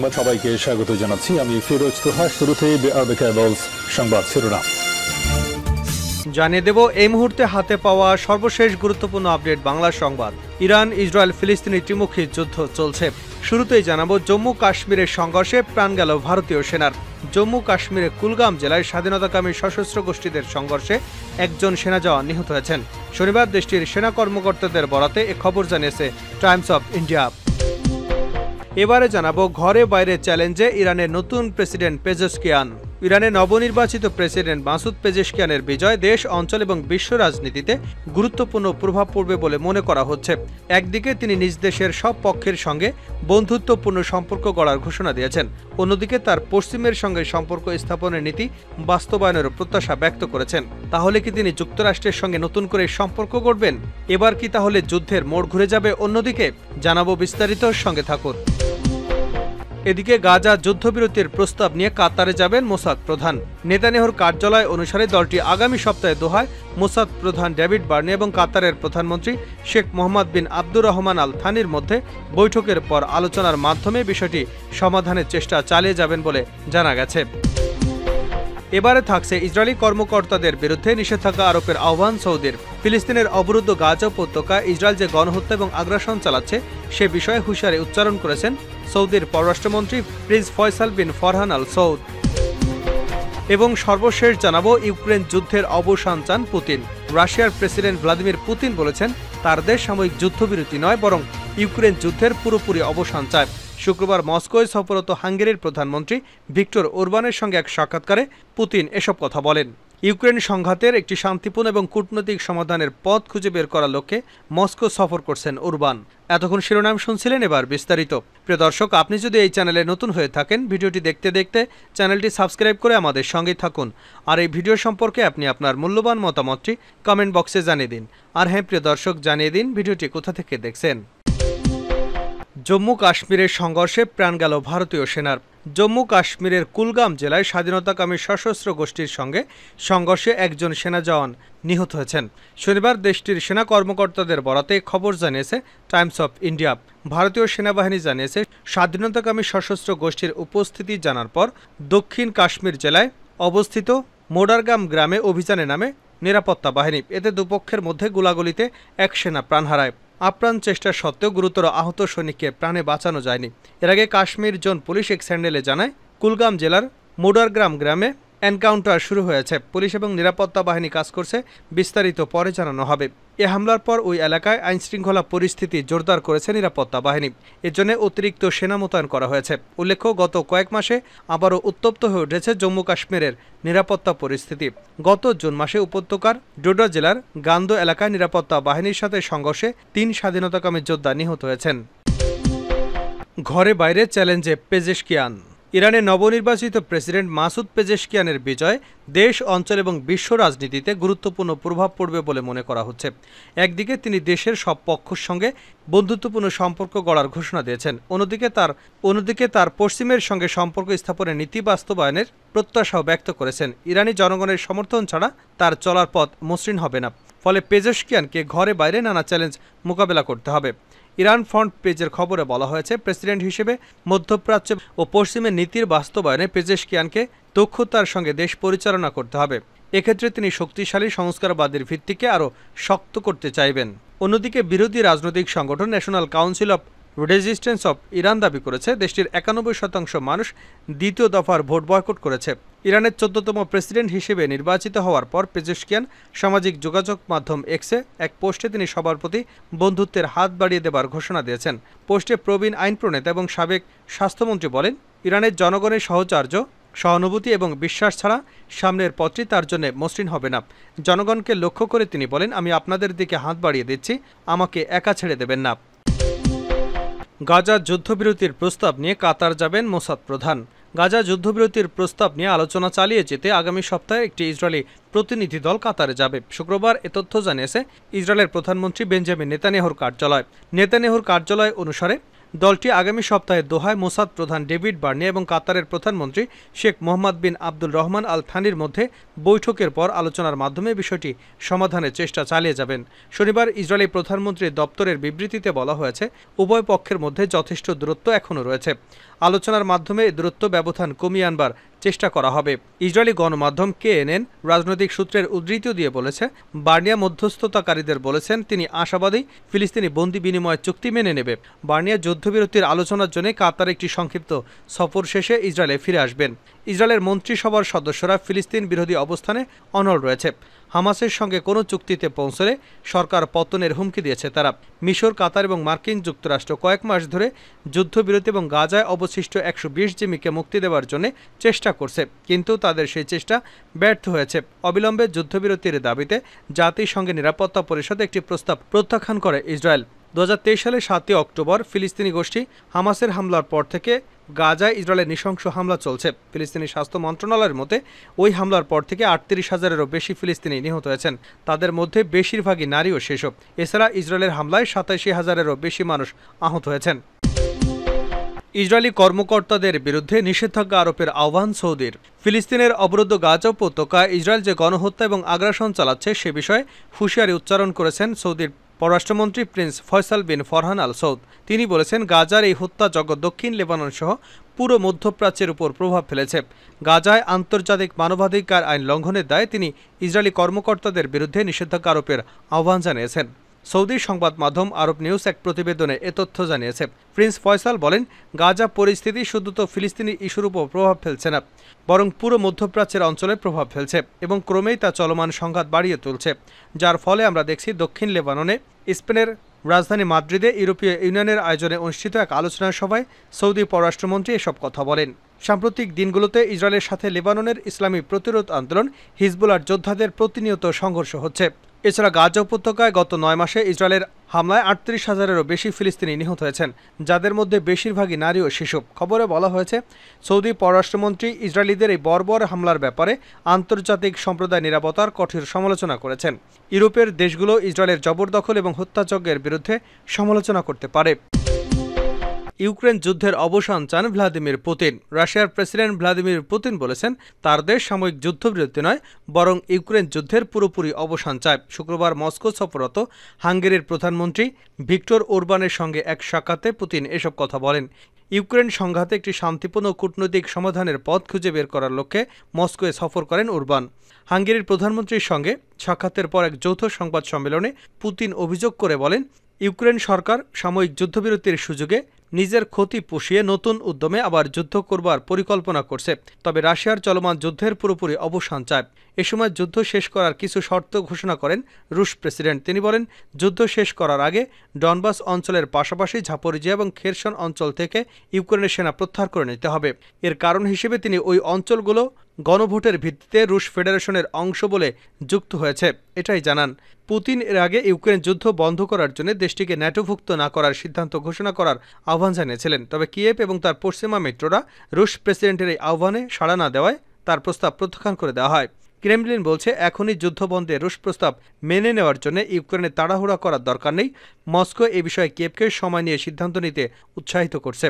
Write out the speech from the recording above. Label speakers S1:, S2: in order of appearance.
S1: সংবাদ সবাইকে স্বাগত জানাচ্ছি। আমি ফিরোজ তোহা। শুরুতেই সংবাদ শিরোনাম
S2: জানিয়ে দেব এই মুহূর্তে হাতে পাওয়া সর্বশেষ গুরুত্বপূর্ণ আপডেট বাংলা সংবাদ। ইরান ইসরায়েল ফিলিস্তিনি ত্রিমুখী যুদ্ধ চলছে। শুরুতেই জানাবো জম্মু কাশ্মীরের সংঘর্ষে প্রাণ গেল ভারতীয় সেনার। জম্মু কাশ্মীরের কুলগাম জেলায় স্বাধীনতাকামী সশস্ত্র গোষ্ঠীদের সংঘর্ষে একজন সেনা জওয়ান নিহত হয়েছেন। শনিবার দেশটির সেনা কর্মকর্তাদের বরাতে এ খবর জানিয়েছে টাইমস অফ ইন্ডিয়া। এবারে জানাবো ঘরে বাইরে চ্যালেঞ্জে ইরানের নতুন প্রেসিডেন্ট পেজেশকিয়ান। ইরানের নবনির্বাচিত প্রেসিডেন্ট মাসুদ পেজেশকিয়ানের বিজয় দেশ, অঞ্চল এবং বিশ্ব রাজনীতিতে গুরুত্বপূর্ণ প্রভাব পড়বে বলে মনে করা হচ্ছে। একদিকে তিনি নিজ দেশের সব পক্ষের সঙ্গে বন্ধুত্বপূর্ণ সম্পর্ক গড়ার ঘোষণা দিয়েছেন, অন্যদিকে তার পশ্চিমের সঙ্গে সম্পর্ক স্থাপনের নীতি বাস্তবায়নেরও প্রত্যাশা ব্যক্ত করেছেন। তাহলে কি তিনি যুক্তরাষ্ট্রের সঙ্গে নতুন করে সম্পর্ক গড়বেন? এবার কি তাহলে যুদ্ধের মোড় ঘুরে যাবে অন্যদিকে? জানাবো বিস্তারিত, সঙ্গে থাকুন। এদিকে গাজা যুদ্ধবিরতির প্রস্তাব নিয়ে কাতারে যাবেন মোসাদ প্রধান। নেতানিয়াহুর কার্যালয় অনুসারে দলটি আগামী সপ্তাহে দোহায় মোসাদ প্রধান ডেভিড বার্নি এবং কাতারের প্রধানমন্ত্রী শেখ মোহাম্মদ বিন আব্দুর রহমান আল থানির মধ্যে বৈঠকের পর আলোচনার মাধ্যমে বিষয়টি সমাধানের চেষ্টা চালিয়ে যাবেন বলে জানা গেছে। এবারে থাকছে ইসরায়েলি কর্মকর্তাদের বিরুদ্ধে নিষেধাজ্ঞা আরোপের আহ্বান সৌদির। ফিলিস্তিনের অবরুদ্ধ গাজা উপত্যকায় ইসরায়েল যে গণহত্যা এবং আগ্রাসন চালাচ্ছে সে বিষয়ে হুঁশিয়ারি উচ্চারণ করেছেন সৌদির পররাষ্ট্রমন্ত্রী প্রিন্স ফয়সাল বিন ফরহান আল সৌদ। এবং সর্বশেষ জানাবো ইউক্রেন যুদ্ধের অবসান চান পুতিন। রাশিয়ার প্রেসিডেন্ট ভ্লাদিমির পুতিন বলেছেন তার দেশ সাময়িক যুদ্ধবিরতি নয়, বরং ইউক্রেন যুদ্ধের পুরোপুরি অবসান চায়। শুক্রবার মস্কোয় সফররত হাঙ্গেরির প্রধানমন্ত্রী ভিক্টর ওরবানের সঙ্গে এক সাক্ষাৎকারে পুতিন এসব কথা বলেন। ইউক্রেন সংঘাতের একটি শান্তিপূর্ণ এবং কূটনৈতিক সমাধানের পথ খুঁজে বের করার লক্ষ্যে মস্কো সফর করছেন ওরবান। এতক্ষণ শিরোনাম শুনছিলেন, এবার বিস্তারিত। প্রিয় দর্শক, আপনি যদি এই চ্যানেলে নতুন হয়ে থাকেন, ভিডিওটি দেখতে দেখতে চ্যানেলটি সাবস্ক্রাইব করে আমাদের সঙ্গেই থাকুন। আর এই ভিডিও সম্পর্কে আপনি আপনার মূল্যবান মতামতটি কমেন্ট বক্সে জানিয়ে দিন। আর হ্যাঁ প্রিয় দর্শক, জানিয়ে দিন ভিডিওটি কোথা থেকে দেখছেন। জম্মু কাশ্মীরের সংঘর্ষে প্রাণ গেল ভারতীয় সেনার। জম্মু কাশ্মীরের কুলগাম জেলায় স্বাধীনতাকামী সশস্ত্র গোষ্ঠীর সঙ্গে সংঘর্ষে একজন সেনা জওয়ান নিহত হয়েছেন। শনিবার দেশটির সেনা কর্মকর্তাদের বরাতে খবর জানিয়েছে টাইমস অফ ইন্ডিয়া। ভারতীয় সেনাবাহিনী জানিয়েছে স্বাধীনতাকামী সশস্ত্র গোষ্ঠীর উপস্থিতি জানার পর দক্ষিণ কাশ্মীর জেলায় অবস্থিত মোডারগাম গ্রামে অভিযানে নামে নিরাপত্তা বাহিনী। এতে দুপক্ষের মধ্যে গোলাগুলিতে এক সেনা প্রাণ হারায়। আপ্রাণ চেষ্টা সত্ত্বেও গুরুতর আহত সৈনিককে প্রাণে বাঁচানো যায়নি। এর আগে কাশ্মীর জোন পুলিশ এক স্যান্ডেলে জানায় কুলগাম জেলার মোডারগ্রাম গ্রামে এনকাউন্টার শুরু হয়েছে। পুলিশ এবং নিরাপত্তা বাহিনী কাজ করছে, বিস্তারিত পরে জানানো হবে। এ হামলার পর ওই এলাকায় আইনশৃঙ্খলা পরিস্থিতি জোরদার করেছে নিরাপত্তা বাহিনী। এজন্য অতিরিক্ত সেনা মোতায়েন করা হয়েছে। উল্লেখ্য, গত কয়েক মাসে আবারও উত্তপ্ত হয়ে উঠেছে জম্মু কাশ্মীরের নিরাপত্তা পরিস্থিতি। গত জুন মাসে উপত্যকার ডোডা জেলার গান্দো এলাকায় নিরাপত্তা বাহিনীর সাথে সংঘর্ষে 3 স্বাধীনতাকামী যোদ্ধা নিহত হয়েছেন। ঘরে বাইরে চ্যালেঞ্জে পেজেশকিয়ান। ইরানের নবনির্বাচিত প্রেসিডেন্ট মাসুদ পেজেশকিয়ানের বিজয় দেশ, অঞ্চল এবং বিশ্ব রাজনীতিতে গুরুত্বপূর্ণ প্রভাব পড়বে বলে মনে করা হচ্ছে। একদিকে তিনি দেশের সব পক্ষের সঙ্গে বন্ধুত্বপূর্ণ সম্পর্ক গড়ার ঘোষণা দিয়েছেন, অন্যদিকে তার পশ্চিমের সঙ্গে সম্পর্ক স্থাপনের নীতি বাস্তবায়নের প্রত্যাশাও ব্যক্ত করেছেন। ইরানি জনগণের সমর্থন ছাড়া তার চলার পথ মসৃণ হবে না। ফলে পেজেশকিয়ানকে ঘরে বাইরে নানা চ্যালেঞ্জ মোকাবেলা করতে হবে। ইরান ফ্রন্ট পেজের খবরে বলা হয়েছে, প্রেসিডেন্ট হিসেবে মধ্যপ্রাচ্য ও পশ্চিমের নীতির বাস্তবায়নে পেজেশকিয়ানকে দক্ষতার সঙ্গে দেশ পরিচালনা করতে হবে। এক্ষেত্রে তিনি শক্তিশালী সংস্কারবাদের ভিত্তিকে আরও শক্ত করতে চাইবেন। অন্যদিকে বিরোধী রাজনৈতিক সংগঠন national council of resistance of Iran দাবি করেছে দেশটির 91% মানুষ দ্বিতীয় দফার ভোট বয়কট করেছে। ইরানের 14তম প্রেসিডেন্ট হিসেবে নির্বাচিত হওয়ার পর পেজেশকিয়ান সামাজিক যোগাযোগ মাধ্যম এক্সে এক পোস্টে তিনি সবার প্রতি বন্ধুত্বের হাত বাড়িয়ে দেবার ঘোষণা দিয়েছেন। পোস্টে প্রবীণ আইন প্রণেতা এবং সাবেক স্বাস্থ্যমন্ত্রী বলেন, ইরানের জনগণের সহচর্য, সহানুভূতি এবং বিশ্বাস ছাড়া সামনের পথটি তার জন্য মসৃণ হবে না। জনগণকে লক্ষ্য করে তিনি বলেন, আমি আপনাদের দিকে হাত বাড়িয়ে দিচ্ছি, আমাকে একা ছেড়ে দেবেন না। গাজা যুদ্ধবিরতির প্রস্তাব নিয়ে কাতার যাবেন মোসাদ প্রধান। গাজা যুদ্ধবিরতির প্রস্তাব নিয়ে আলোচনা চালিয়ে যেতে আগামী সপ্তাহে একটি ইসরায়েলি প্রতিনিধি দল কাতারে যাবে। শুক্রবার এ তথ্য জানিয়েছে ইসরায়েলের প্রধানমন্ত্রী বেঞ্জামিন নেতানিয়াহুর কার্যালয়। নেতানিয়াহুর কার্যালয় অনুসারে দলটি আগামী সপ্তাহে দোহায় মোসাদ প্রধান ডেভিড বার্নি এবং কাতারের প্রধানমন্ত্রী শেখ মোহাম্মদ বিন আব্দুল রহমান আল থানির মধ্যে বৈঠকের পর আলোচনার মাধ্যমে বিষয়টি সমাধানের চেষ্টা চালিয়ে যাবেন। শনিবার ইসরায়েলি প্রধানমন্ত্রীর দপ্তরের বিবৃতিতে বলা হয়েছে, উভয় পক্ষের মধ্যে যথেষ্ট দূরত্ব এখনও রয়েছে। আলোচনার মাধ্যমে দূরত্ব ব্যবধান কমিয়ে আনবার চেষ্টা করা হবে। ইসরায়েলি গণমাধ্যম CNN রাজনৈতিক সূত্রের উদ্ধৃতি দিয়ে বলেছে, বার্নিয়া মধ্যস্থতাকারীদের বলেছেন তিনি আশাবাদী ফিলিস্তিনি বন্দি বিনিময় চুক্তি মেনে নেবে। বার্নিয়া যুদ্ধবিরতির আলোচনার জন্য কাতার একটি সংক্ষিপ্ত সফর শেষে ইসরায়েলে ফিরে আসবেন। ইসরায়েলের মন্ত্রিসভার সদস্যরা ফিলিস্তিন বিরোধী অবস্থানে অনড় রয়েছে। হামাসের সঙ্গে কোনো চুক্তিতে পৌঁছলে সরকার পতনের হুমকি দিয়েছে তারা। মিশর, কাতার এবং মার্কিন যুক্তরাষ্ট্র কয়েক মাস ধরে যুদ্ধবিরতি এবং গাজায় অবশিষ্ট 120 জিম্মিকে মুক্তি দেওয়ার জন্য চেষ্টা করছে, কিন্তু তাদের সেই চেষ্টা ব্যর্থ হয়েছে। অবিলম্বে যুদ্ধবিরতির দাবিতে জাতিসংঘের নিরাপত্তা পরিষদে একটি প্রস্তাব প্রত্যাখ্যান করে ইসরায়েল। 2023 সালে 7 অক্টোবর ফিলিস্তিনি গোষ্ঠী হামাসের হামলার পর থেকে গাজায় ইসরায়েলের নৃশংস হামলা চলছে। ফিলিস্তিনি স্বাস্থ্য মন্ত্রণালয়ের মতে ওই হামলার পর থেকে 38,000-এরও বেশি ফিলিস্তিনি নিহত হয়েছেন, তাদের মধ্যে বেশিরভাগই নারী ও শিশু। এছাড়া ইসরায়েলের হামলায় 87,000-এরও বেশি মানুষ আহত হয়েছেন। ইসরায়েলি কর্মকর্তাদের বিরুদ্ধে নিষেধাজ্ঞা আরোপের আহ্বান সৌদির। ফিলিস্তিনের অবরুদ্ধ গাজা উপত্যকায় ইসরায়েল যে গণহত্যা এবং আগ্রাসন চালাচ্ছে সে বিষয়ে হুঁশিয়ারি উচ্চারণ করেছেন সৌদির পররাষ্ট্রমন্ত্রী প্রিন্স ফয়সাল বিন ফরহান আল সৌদ। তিনি বলেছেন, গাজার এই হত্যাযজ্ঞ দক্ষিণ লেবানন সহ পুরো মধ্যপ্রাচ্যের উপর প্রভাব ফেলেছে। গাজায় আন্তর্জাতিক মানবাধিকার আইন লঙ্ঘনের দায়ে তিনি ইসরায়েলি কর্মকর্তাদের বিরুদ্ধে নিষেধাজ্ঞা আরোপের আহ্বান জানিয়েছেন। সৌদি সংবাদ মাধ্যম আরব নিউজ এক প্রতিবেদনে এ তথ্য জানিয়েছে। প্রিন্স ফয়সাল বলেন, গাজা পরিস্থিতি শুধু তো ফিলিস্তিনি ইস্যুর উপর প্রভাব ফেলছে না, বরং পুরো মধ্যপ্রাচ্যের অঞ্চলে প্রভাব ফেলছে এবং ক্রমেই তা চলমান সংঘাত বাড়িয়ে তুলছে, যার ফলে আমরা দেখছি দক্ষিণ লেবাননে স্পেনের রাজধানী মাদ্রিদে ইউরোপীয় ইউনিয়নের আয়োজনে অনুষ্ঠিত এক আলোচনা সভায় সৌদি পররাষ্ট্রমন্ত্রী এসব কথা বলেন। সাম্প্রতিক দিনগুলোতে ইসরায়েলের সাথে লেবাননের ইসলামী প্রতিরোধ আন্দোলন হিজবুল্লাহর যোদ্ধাদের প্রতিনিয়ত সংঘর্ষ হচ্ছে। এছাড়া গাজা উপত্যকায় গত 9 মাসে ইসরায়েলের হামলায় 38,000-এরও বেশি ফিলিস্তিনি নিহত হয়েছেন, যাদের মধ্যে বেশিরভাগই নারী ও শিশু। খবরে বলা হয়েছে, সৌদি পররাষ্ট্রমন্ত্রী ইসরায়েলিদের এই বর্বর হামলার ব্যাপারে আন্তর্জাতিক সম্প্রদায় নিরাপত্তার কঠোর সমালোচনা করেছেন। ইউরোপের দেশগুলো ইসরায়েলের জবরদখল এবং হত্যাযজ্ঞের বিরুদ্ধে সমালোচনা করতে পারে। ইউক্রেন যুদ্ধের অবসান চান ভ্লাদিমির পুতিন। রাশিয়ার প্রেসিডেন্ট ভ্লাদিমির পুতিন বলেছেন, তার দেশ সাময়িক যুদ্ধবিরতি নয়, বরং ইউক্রেন যুদ্ধের পুরোপুরি অবসান চায়। শুক্রবার মস্কো সফররত হাঙ্গেরির প্রধানমন্ত্রী ভিক্টর ওরবানের সঙ্গে এক সাক্ষাতে পুতিন এসব কথা বলেন। ইউক্রেন সংঘাতে একটি শান্তিপূর্ণ কূটনৈতিক সমাধানের পথ খুঁজে বের করার লক্ষ্যে মস্কোয় সফর করেন ওরবান। হাঙ্গেরির প্রধানমন্ত্রীর সঙ্গে সাক্ষাতের পর এক যৌথ সংবাদ সম্মেলনে পুতিন অভিযোগ করে বলেন, ইউক্রেন সরকার সাময়িক যুদ্ধবিরতির সুযোগে নিজের ক্ষতি পুষিয়ে নতুন উদ্যমে আবার যুদ্ধ করবার পরিকল্পনা করছে, তবে রাশিয়ার চলমান যুদ্ধের পুরোপুরি অবসান চায়। এ সময় যুদ্ধ শেষ করার কিছু শর্ত ঘোষণা করেন রুশ প্রেসিডেন্ট। তিনি বলেন, যুদ্ধ শেষ করার আগে ডনবাস অঞ্চলের পাশাপাশি ঝাপরিজিয়া এবং খেরসন অঞ্চল থেকে ইউক্রেনের সেনা প্রত্যাহার করে নিতে হবে। এর কারণ হিসেবে তিনি ওই অঞ্চলগুলো গণভোটের ভিত্তিতে রুশ ফেডারেশনের অংশ বলে যুক্ত হয়েছে এটাই জানান। পুতিন এর আগে ইউক্রেন যুদ্ধ বন্ধ করার জন্য দেশটিকে ন্যাটোভুক্ত না করার সিদ্ধান্ত ঘোষণা করার আহ্বান জানিয়েছিলেন, তবে কিয়েভ এবং তার পশ্চিমা মিত্ররা রুশ প্রেসিডেন্টের এই আহ্বানে সাড়া না দেওয়ায় তার প্রস্তাব প্রত্যাখ্যান করে দেওয়া হয়। ক্রেমলিন বলছে, এখনই যুদ্ধ বন্ধে রুশ প্রস্তাব মেনে নেওয়ার জন্য ইউক্রেনে তাড়াহুড়া করার দরকার নেই। মস্কো এ বিষয়ে কিয়েভকে সময় নিয়ে সিদ্ধান্ত নিতে উৎসাহিত করছে।